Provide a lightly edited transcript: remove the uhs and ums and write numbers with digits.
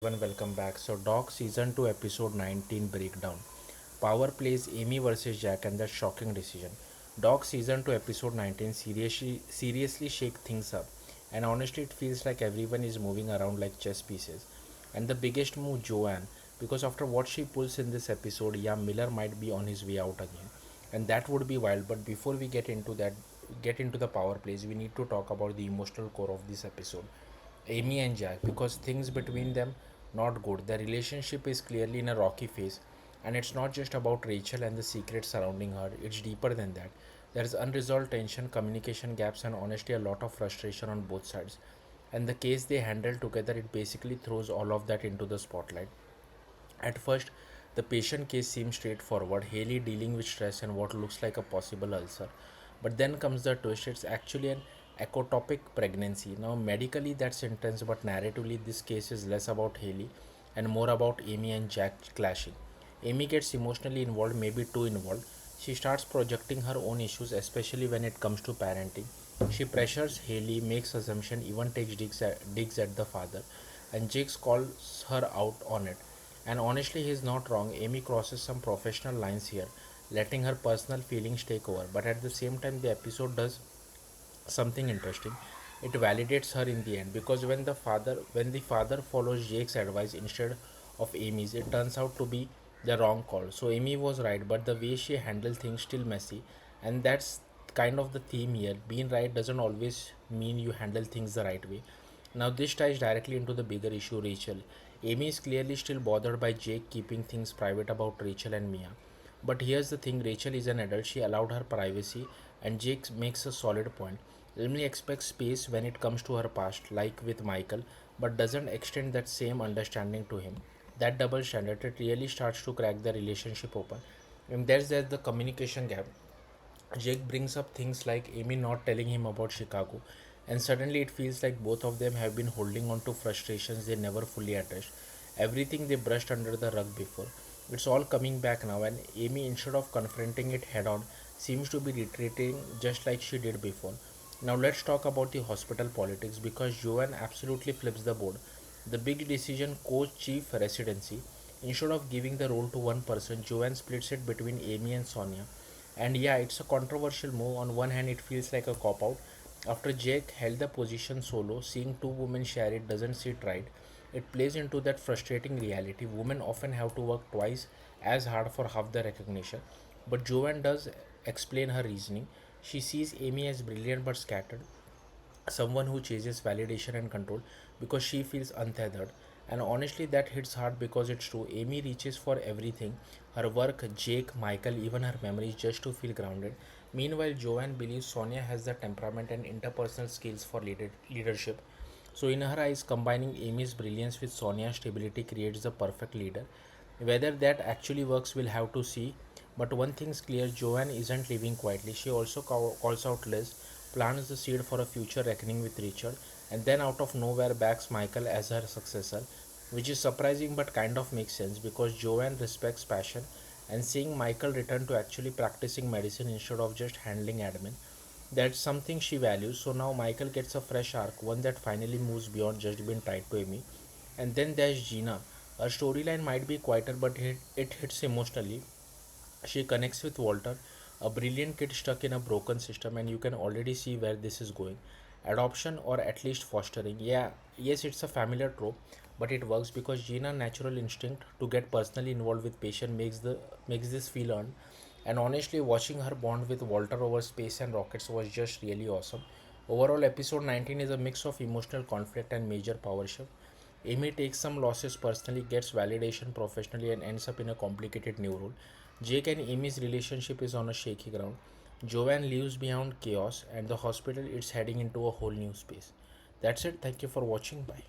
everyone, welcome back. So, Dog Season 2, Episode 19 Breakdown. Power plays Amy versus Jack and that shocking decision. Dog Season 2, Episode 19 seriously shake things up. And honestly, it feels like everyone is moving around like chess pieces. And the biggest move, Joanne, because after what she pulls in this episode, yeah, Miller might be on his way out again. And that would be wild. But before we get into the power plays, we need to talk about the emotional core of this episode. Amy and Jack, because things between them not good. Their relationship is clearly in a rocky phase, and it's not just about Rachel and the secrets surrounding her. It's deeper than that. There's unresolved tension, communication gaps, and honestly a lot of frustration on both sides. And the case they handle together, it basically throws all of that into the spotlight. At first, the patient case seems straightforward, Haley dealing with stress and what looks like a possible ulcer. But then comes the twist, it's actually an ectopic pregnancy. Now, medically, that's intense, but narratively, this case is less about Haley and more about Amy and Jack clashing. Amy gets emotionally involved, maybe too involved. She starts projecting her own issues, especially when it comes to parenting. She pressures Haley, makes assumptions, even takes digs at the father, and Jake calls her out on it. And honestly, he's not wrong. Amy crosses some professional lines here, letting her personal feelings take over. But at the same time, the episode does something interesting. It validates her in the end because when the father follows Jake's advice instead of Amy's, it turns out to be the wrong call. So Amy was right, but the way she handled things still messy, and that's kind of the theme here. Being right doesn't always mean you handle things the right way. Now this ties directly into the bigger issue, Rachel. Amy is clearly still bothered by Jake keeping things private about Rachel and Mia. But here's the thing, Rachel is an adult, she allowed her privacy, and Jake makes a solid point. Emily expects space when it comes to her past, like with Michael, but doesn't extend that same understanding to him. That double standard, it really starts to crack the relationship open. And there's the communication gap. Jake brings up things like Amy not telling him about Chicago, and suddenly it feels like both of them have been holding on to frustrations they never fully addressed. Everything they brushed under the rug before. It's all coming back now, and Amy, instead of confronting it head on, seems to be retreating just like she did before. Now, let's talk about the hospital politics because Joanne absolutely flips the board. The big decision coach chief residency. Instead of giving the role to one person, Joanne splits it between Amy and Sonia. And yeah, it's a controversial move. On one hand, it feels like a cop out. After Jake held the position solo, seeing two women share it doesn't sit right. It plays into that frustrating reality. Women often have to work twice as hard for half the recognition. But Joanne does explain her reasoning. She sees Amy as brilliant but scattered, someone who chases validation and control because she feels untethered. And honestly, that hits hard because it's true. Amy reaches for everything, her work, Jake, Michael, even her memories, just to feel grounded. Meanwhile, Joanne believes Sonia has the temperament and interpersonal skills for leadership. So, in her eyes, combining Amy's brilliance with Sonia's stability creates the perfect leader. Whether that actually works, we'll have to see. But one thing's clear, Joanne isn't living quietly. She also calls out Liz, plants the seed for a future reckoning with Richard, and then out of nowhere backs Michael as her successor, which is surprising but kind of makes sense because Joanne respects passion, and seeing Michael return to actually practicing medicine instead of just handling admin, that's something she values. So now Michael gets a fresh arc, one that finally moves beyond just being tied to Amy. And then there's Gina. Her storyline might be quieter, but it hits emotionally. She connects with Walter, a brilliant kid stuck in a broken system, and you can already see where this is going. Adoption or at least fostering. Yeah, yes, it's a familiar trope, but it works because Gina's natural instinct to get personally involved with patient makes this feel earned. And honestly, watching her bond with Walter over space and rockets was just really awesome. Overall, episode 19 is a mix of emotional conflict and major power shift. Amy takes some losses personally, gets validation professionally, and ends up in a complicated new role. Jake and Amy's relationship is on a shaky ground. Joanne leaves behind chaos, and the hospital is heading into a whole new space. That's it. Thank you for watching. Bye.